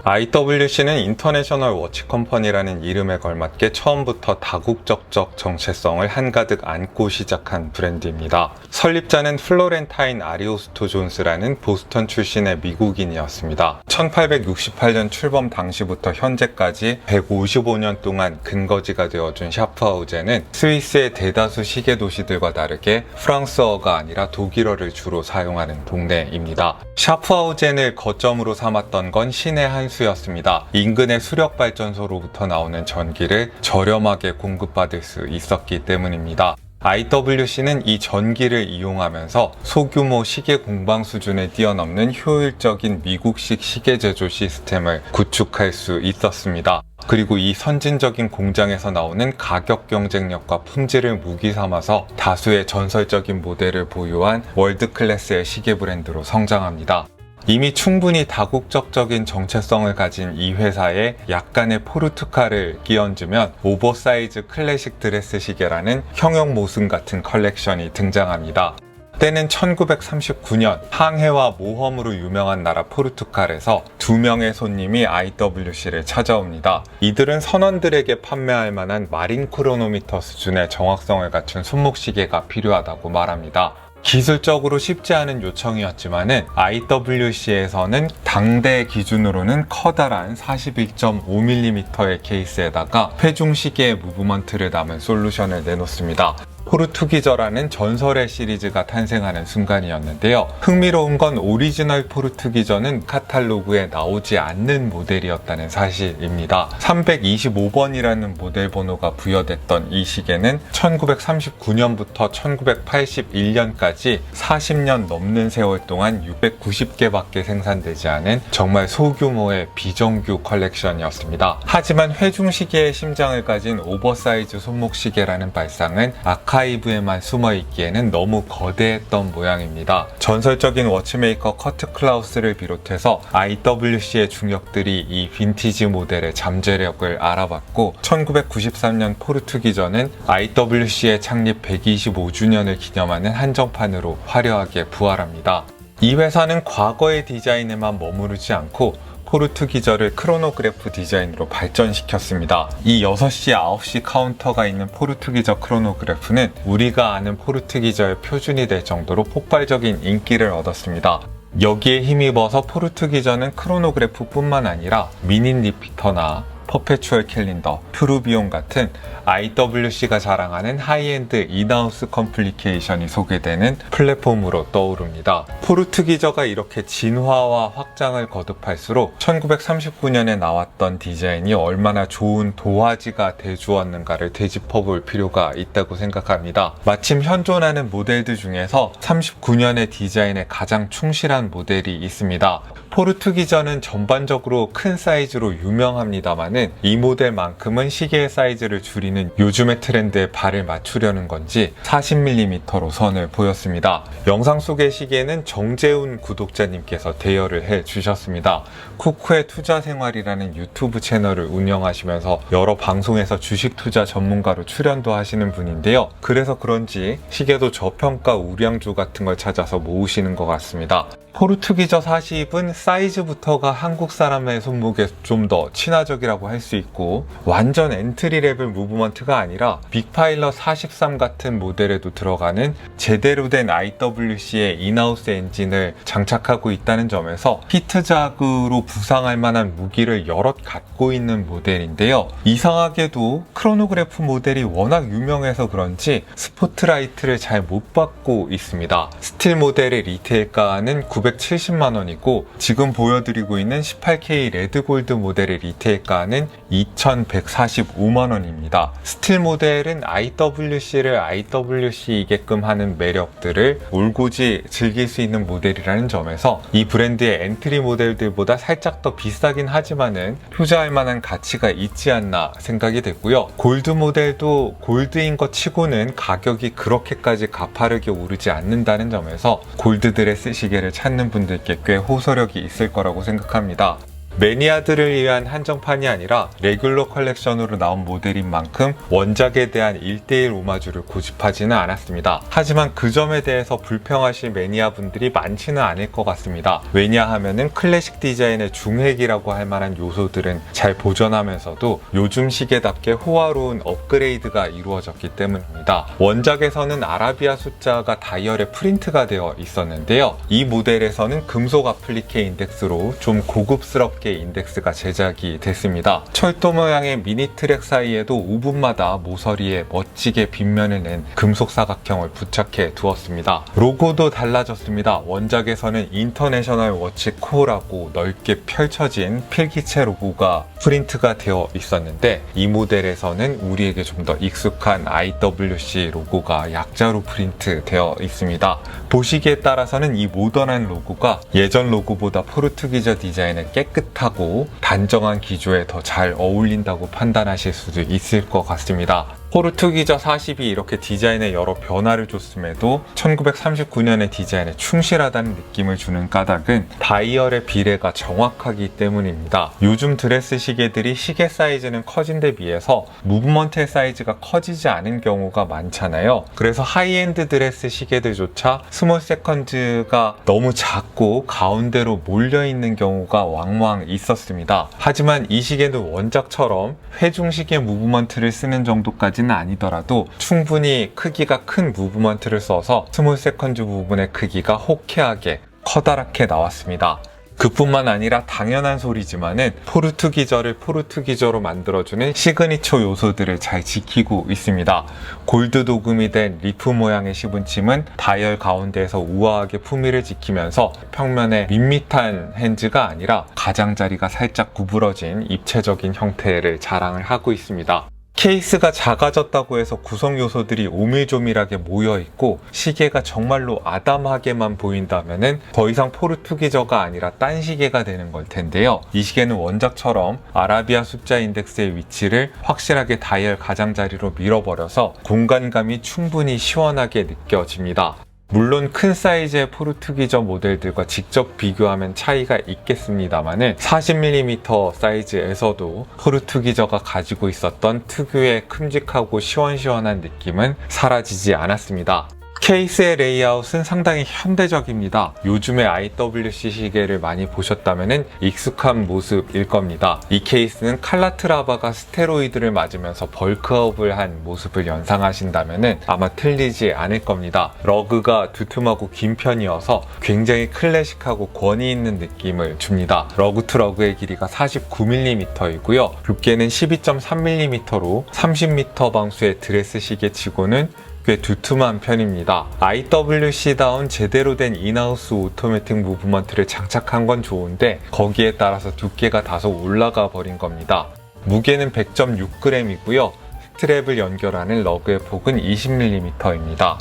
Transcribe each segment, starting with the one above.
IWC는 인터내셔널 워치 컴퍼니라는 이름에 걸맞게 처음부터 다국적적 정체성을 한가득 안고 시작한 브랜드입니다. 설립자는 플로렌타인 아리오스토 존스라는 보스턴 출신의 미국인이었습니다. 1868년 출범 당시부터 현재까지 155년 동안 근거지가 되어준 샤프하우젠은 스위스의 대다수 시계 도시들과 다르게 프랑스어가 아니라 독일어를 주로 사용하는 동네입니다. 샤프하우젠을 거점으로 삼았던 건 신의 한 수였습니다. 인근의 수력발전소로부터 나오는 전기를 저렴하게 공급받을 수 있었기 때문입니다. IWC는 이 전기를 이용하면서 소규모 시계 공방 수준을 뛰어넘는 효율적인 미국식 시계 제조 시스템을 구축할 수 있었습니다. 그리고 이 선진적인 공장에서 나오는 가격 경쟁력과 품질을 무기 삼아서 다수의 전설적인 모델을 보유한 월드 클래스의 시계 브랜드로 성장합니다. 이미 충분히 다국적적인 정체성을 가진 이 회사에 약간의 포르투갈을 끼얹으면 오버사이즈 클래식 드레스 시계라는 형용 모순 같은 컬렉션이 등장합니다. 때는 1939년 항해와 모험으로 유명한 나라 포르투갈에서 2명의 손님이 IWC를 찾아옵니다. 이들은 선원들에게 판매할 만한 마린 크로노미터 수준의 정확성을 갖춘 손목시계가 필요하다고 말합니다. 기술적으로 쉽지 않은 요청이었지만은 IWC에서는 당대 기준으로는 커다란 41.5mm의 케이스에다가 회중시계의 무브먼트를 담은 솔루션을 내놓습니다. 포르투기저라는 전설의 시리즈가 탄생하는 순간이었는데요. 흥미로운 건 오리지널 포르투기저는 카탈로그에 나오지 않는 모델이었다는 사실입니다. 325번이라는 모델 번호가 부여됐던 이 시계는 1939년부터 1981년까지 40년 넘는 세월 동안 690개밖에 생산되지 않은 정말 소규모의 비정규 컬렉션이었습니다. 하지만 회중시계의 심장을 가진 오버사이즈 손목시계라는 발상은 아카이브에만 숨어있기에는 너무 거대했던 모양입니다. 전설적인 워치메이커 커트 클라우스를 비롯해서 IWC의 중역들이 이 빈티지 모델의 잠재력을 알아봤고 1993년 포르투기저는 IWC의 창립 125주년을 기념하는 한정판으로 화려하게 부활합니다. 이 회사는 과거의 디자인에만 머무르지 않고 포르투기저를 크로노그래프 디자인으로 발전시켰습니다. 이 6시, 9시 카운터가 있는 포르투기저 크로노그래프는 우리가 아는 포르투기저의 표준이 될 정도로 폭발적인 인기를 얻었습니다. 여기에 힘입어서 포르투기저는 크로노그래프뿐만 아니라 미닛 리피터나 퍼페추얼 캘린더, 투르비온 같은 IWC가 자랑하는 하이엔드 인하우스 컴플리케이션이 소개되는 플랫폼으로 떠오릅니다. 포르투기저가 이렇게 진화와 확장을 거듭할수록 1939년에 나왔던 디자인이 얼마나 좋은 도화지가 돼주었는가를 되짚어볼 필요가 있다고 생각합니다. 마침 현존하는 모델들 중에서 39년의 디자인에 가장 충실한 모델이 있습니다. 포르투기저는 전반적으로 큰 사이즈로 유명합니다만은 이 모델만큼은 시계의 사이즈를 줄이는 요즘의 트렌드에 발을 맞추려는 건지 40mm로 선을 보였습니다. 영상 속의 시계는 정재훈 구독자님께서 대여를 해주셨습니다. 쿠쿠의 투자생활이라는 유튜브 채널을 운영하시면서 여러 방송에서 주식 투자 전문가로 출연도 하시는 분인데요. 그래서 그런지 시계도 저평가 우량주 같은 걸 찾아서 모으시는 것 같습니다. 포르투기저 40은 사이즈부터가 한국 사람의 손목에 좀 더 친화적이라고 할 수 있고 완전 엔트리 레벨 무브먼트가 아니라 빅파일럿 43 같은 모델에도 들어가는 제대로 된 IWC의 인하우스 엔진을 장착하고 있다는 점에서 히트작으로 부상할 만한 무기를 여럿 갖고 있는 모델인데요. 이상하게도 크로노그래프 모델이 워낙 유명해서 그런지 스포트라이트를 잘 못 받고 있습니다. 스틸 모델의 리테일가는 970만원이고 지금 보여드리고 있는 18K 레드골드 모델의 리테일가는 2145만원입니다. 스틸 모델은 IWC를 IWC이게끔 하는 매력들을 올고지 즐길 수 있는 모델이라는 점에서 이 브랜드의 엔트리 모델들보다 살짝 더 비싸긴 하지만은 투자할 만한 가치가 있지 않나 생각이 됐고요. 골드 모델도 골드인 것 치고는 가격이 그렇게까지 가파르게 오르지 않는다는 점에서 골드 드레스 시계를 찾는 분들께 꽤 호소력이 있을 거라고 생각합니다. 매니아들을 위한 한정판이 아니라 레귤러 컬렉션으로 나온 모델인 만큼 원작에 대한 1:1 오마주를 고집하지는 않았습니다. 하지만 그 점에 대해서 불평하실 매니아분들이 많지는 않을 것 같습니다. 왜냐하면은 클래식 디자인의 중획이라고 할 만한 요소들은 잘 보존하면서도 요즘 시계답게 호화로운 업그레이드가 이루어졌기 때문입니다. 원작에서는 아라비아 숫자가 다이얼에 프린트가 되어 있었는데요. 이 모델에서는 금속 아플리케 인덱스로 좀 고급스럽게 인덱스가 제작이 됐습니다. 철도 모양의 미니 트랙 사이에도 5분마다 모서리에 멋지게 빗면을 낸 금속 사각형을 부착해 두었습니다. 로고도 달라졌습니다. 원작에서는 인터내셔널 워치 코어라고 넓게 펼쳐진 필기체 로고가 프린트가 되어 있었는데 이 모델에서는 우리에게 좀 더 익숙한 IWC 로고가 약자로 프린트 되어 있습니다. 보시기에 따라서는 이 모던한 로고가 예전 로고보다 포르투기저 디자인의 깨끗하고 단정한 기조에 더 잘 어울린다고 판단하실 수도 있을 것 같습니다. 포르투기저 40이 이렇게 디자인에 여러 변화를 줬음에도 1939년의 디자인에 충실하다는 느낌을 주는 까닭은 다이얼의 비례가 정확하기 때문입니다. 요즘 드레스 시계들이 시계 사이즈는 커진 데 비해서 무브먼트의 사이즈가 커지지 않은 경우가 많잖아요. 그래서 하이엔드 드레스 시계들조차 스몰 세컨즈가 너무 작고 가운데로 몰려있는 경우가 왕왕 있었습니다. 하지만 이 시계는 원작처럼 회중시계 무브먼트를 쓰는 정도까지 아니더라도 충분히 크기가 큰 무브먼트를 써서 스몰 세컨즈 부분의 크기가 호쾌하게 커다랗게 나왔습니다. 그뿐만 아니라 당연한 소리지만은 포르투기저를 포르투기저로 만들어주는 시그니처 요소들을 잘 지키고 있습니다. 골드 도금이 된 리프 모양의 시분침은 다이얼 가운데에서 우아하게 품위를 지키면서 평면에 밋밋한 핸즈가 아니라 가장자리가 살짝 구부러진 입체적인 형태를 자랑을 하고 있습니다. 케이스가 작아졌다고 해서 구성 요소들이 오밀조밀하게 모여있고 시계가 정말로 아담하게만 보인다면은 더 이상 포르투기저가 아니라 딴 시계가 되는 걸 텐데요. 이 시계는 원작처럼 아라비아 숫자 인덱스의 위치를 확실하게 다이얼 가장자리로 밀어버려서 공간감이 충분히 시원하게 느껴집니다. 물론 큰 사이즈의 포르투기저 모델들과 직접 비교하면 차이가 있겠습니다만은 40mm 사이즈에서도 포르투기저가 가지고 있었던 특유의 큼직하고 시원시원한 느낌은 사라지지 않았습니다. 케이스의 레이아웃은 상당히 현대적입니다. 요즘에 IWC 시계를 많이 보셨다면 익숙한 모습일 겁니다. 이 케이스는 칼라트라바가 스테로이드를 맞으면서 벌크업을 한 모습을 연상하신다면 아마 틀리지 않을 겁니다. 러그가 두툼하고 긴 편이어서 굉장히 클래식하고 권위 있는 느낌을 줍니다. 러그 투 러그의 길이가 49mm이고요. 두께는 12.3mm로 30m 방수의 드레스 시계치고는 꽤 두툼한 편입니다. IWC다운 제대로 된 인하우스 오토매틱 무브먼트를 장착한 건 좋은데 거기에 따라서 두께가 다소 올라가 버린 겁니다. 무게는 100.6g이고요. 스트랩을 연결하는 러그의 폭은 20mm입니다.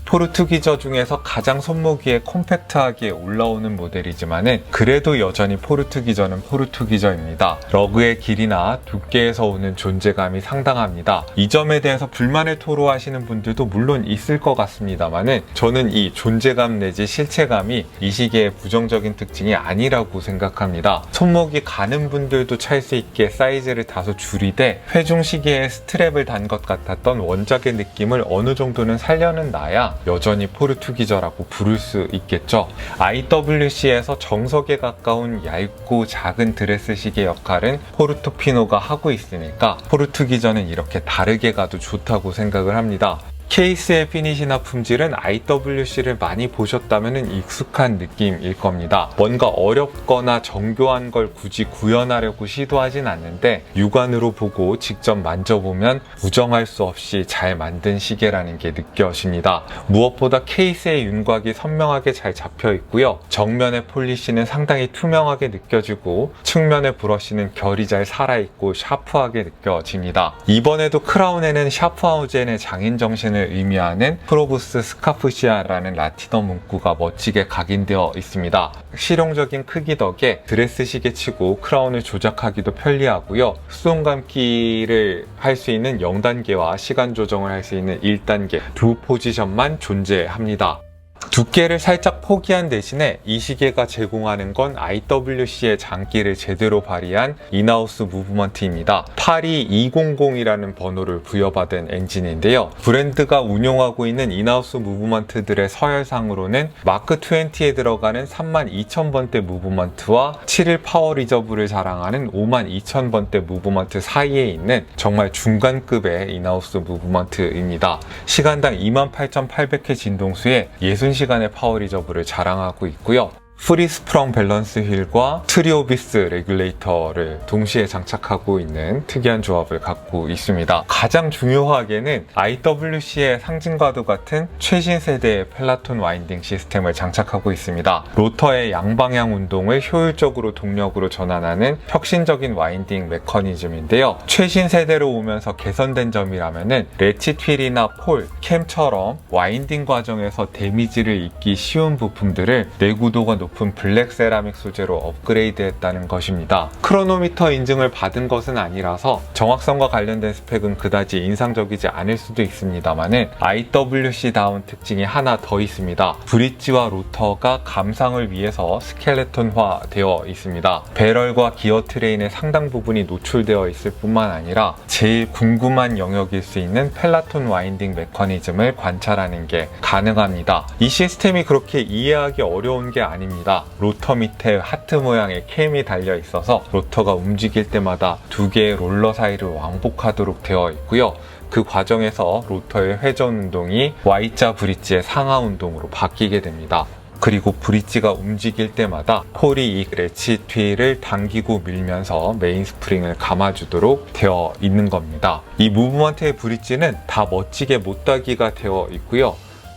포르투기저 중에서 가장 손목위에 콤팩트하게 올라오는 모델이지만은 그래도 여전히 포르투기저는 포르투기저입니다. 러그의 길이나 두께에서 오는 존재감이 상당합니다. 이 점에 대해서 불만을 토로하시는 분들도 물론 있을 것 같습니다만은 저는 이 존재감 내지 실체감이 이 시계의 부정적인 특징이 아니라고 생각합니다. 손목이 가는 분들도 찰 수 있게 사이즈를 다소 줄이되 회중 시계에 스트랩을 단 것 같았던 원작의 느낌을 어느 정도는 살려는 놔야 여전히 포르투기저라고 부를 수 있겠죠. IWC에서 정석에 가까운 얇고 작은 드레스 시계 역할은 포르토피노가 하고 있으니까 포르투기저는 이렇게 다르게 가도 좋다고 생각을 합니다. 케이스의 피니시나 품질은 IWC를 많이 보셨다면 익숙한 느낌일 겁니다. 뭔가 어렵거나 정교한 걸 굳이 구현하려고 시도하진 않는데 육안으로 보고 직접 만져보면 부정할 수 없이 잘 만든 시계라는 게 느껴집니다. 무엇보다 케이스의 윤곽이 선명하게 잘 잡혀 있고요. 정면의 폴리시는 상당히 투명하게 느껴지고 측면의 브러쉬는 결이 잘 살아있고 샤프하게 느껴집니다. 이번에도 크라운에는 샤프하우젠의 장인 정신을 의미하는 프로부스 스카프시아라는 라틴어 문구가 멋지게 각인되어 있습니다. 실용적인 크기 덕에 드레스 시계치고 크라운을 조작하기도 편리하고요. 수동 감기를 할 수 있는 0단계와 시간 조정을 할 수 있는 1단계 두 포지션만 존재합니다. 두께를 살짝 포기한 대신에 이 시계가 제공하는 건 IWC의 장기를 제대로 발휘한 인하우스 무브먼트입니다. 82200이라는 번호를 부여받은 엔진인데요. 브랜드가 운용하고 있는 인하우스 무브먼트들의 서열상으로는 마크 20에 들어가는 32,000번대 무브먼트와 7일 파워 리저브를 자랑하는 52,000번대 무브먼트 사이에 있는 정말 중간급의 인하우스 무브먼트입니다. 시간당 28,800회 진동수에 60시간의 파워 리저브를 자랑하고 있고요. 프리 스프렁 밸런스 휠과 트리오비스 레귤레이터를 동시에 장착하고 있는 특이한 조합을 갖고 있습니다. 가장 중요하게는 IWC의 상징과도 같은 최신 세대의 펠라톤 와인딩 시스템을 장착하고 있습니다. 로터의 양방향 운동을 효율적으로 동력으로 전환하는 혁신적인 와인딩 메커니즘인데요. 최신 세대로 오면서 개선된 점이라면은 레칫 휠이나 폴, 캠처럼 와인딩 과정에서 데미지를 입기 쉬운 부품들을 내구도가 높은 블랙 세라믹 소재로 업그레이드했다는 것입니다. 크로노미터 인증을 받은 것은 아니라서 정확성과 관련된 스펙은 그다지 인상적이지 않을 수도 있습니다만은 IWC다운 특징이 하나 더 있습니다. 브릿지와 로터가 감상을 위해서 스켈레톤화 되어 있습니다. 배럴과 기어 트레인의 상당 부분이 노출되어 있을 뿐만 아니라 제일 궁금한 영역일 수 있는 펠라톤 와인딩 메커니즘을 관찰하는 게 가능합니다. 이 시스템이 그렇게 이해하기 어려운 게 아닙니다. 로터 밑에 하트 모양의 캠이 달려 있어서 로터가 움직일 때마다 두 개의 롤러 사이를 왕복하도록 되어 있고요. 그 과정에서 로터의 회전 운동이 Y자 브릿지의 상하 운동으로 바뀌게 됩니다. 그리고 브릿지가 움직일 때마다 폴이 이 레칫 휠을 당기고 밀면서 메인 스프링을 감아주도록 되어 있는 겁니다. 이 무브먼트의 브릿지는 다 멋지게 못따기가 되어 있고요.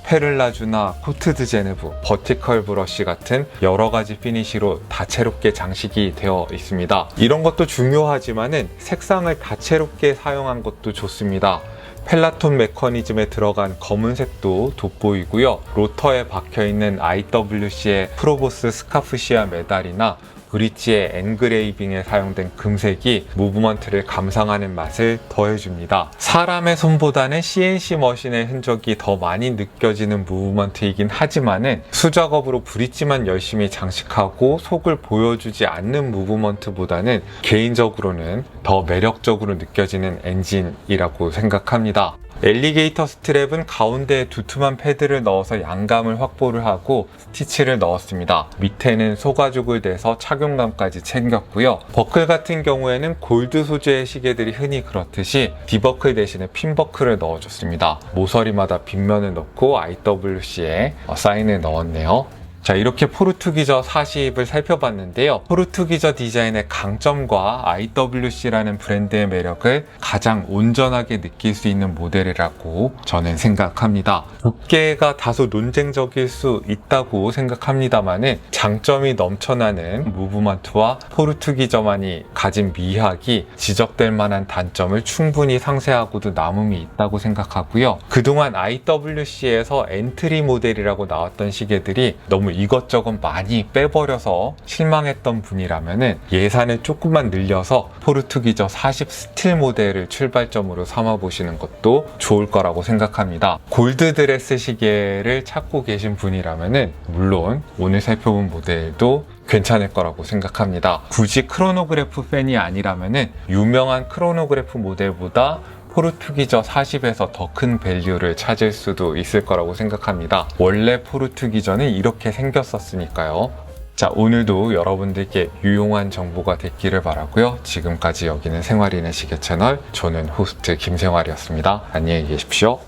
페를라주나 코트드 제네브, 버티컬 브러쉬 같은 여러 가지 피니쉬로 다채롭게 장식이 되어 있습니다. 이런 것도 중요하지만은 색상을 다채롭게 사용한 것도 좋습니다. 펠라톤 메커니즘에 들어간 검은색도 돋보이고요. 로터에 박혀있는 IWC의 프로보스 스카프시아 메달이나 브릿지의 엔그레이빙에 사용된 금색이 무브먼트를 감상하는 맛을 더해줍니다. 사람의 손보다는 CNC 머신의 흔적이 더 많이 느껴지는 무브먼트이긴 하지만은 수작업으로 브릿지만 열심히 장식하고 속을 보여주지 않는 무브먼트보다는 개인적으로는 더 매력적으로 느껴지는 엔진이라고 생각합니다. 엘리게이터 스트랩은 가운데에 두툼한 패드를 넣어서 양감을 확보를 하고 스티치를 넣었습니다. 밑에는 소가죽을 대서 착용감까지 챙겼고요. 버클 같은 경우에는 골드 소재의 시계들이 흔히 그렇듯이 디버클 대신에 핀버클을 넣어줬습니다. 모서리마다 빗면을 넣고 IWC에 사인을 넣었네요. 자, 이렇게 포르투기저 40을 살펴봤는데요. 포르투기저 디자인의 강점과 IWC라는 브랜드의 매력을 가장 온전하게 느낄 수 있는 모델이라고 저는 생각합니다. 두께가 다소 논쟁적일 수 있다고 생각합니다만은 장점이 넘쳐나는 무브먼트와 포르투기저만이 가진 미학이 지적될 만한 단점을 충분히 상쇄하고도 남음이 있다고 생각하고요. 그동안 IWC에서 엔트리 모델이라고 나왔던 시계들이 너무 이것저것 많이 빼버려서 실망했던 분이라면은 예산을 조금만 늘려서 포르투기저 40 스틸 모델을 출발점으로 삼아 보시는 것도 좋을 거라고 생각합니다. 골드 드레스 시계를 찾고 계신 분이라면은 물론 오늘 살펴본 모델도 괜찮을 거라고 생각합니다. 굳이 크로노그래프 팬이 아니라면은 유명한 크로노그래프 모델보다 포르투기저 40에서 더 큰 밸류를 찾을 수도 있을 거라고 생각합니다. 원래 포르투기저는 이렇게 생겼었으니까요. 자, 오늘도 여러분들께 유용한 정보가 됐기를 바라고요. 지금까지 여기는 생활인의 시계 채널, 저는 호스트 김생활이었습니다. 안녕히 계십시오.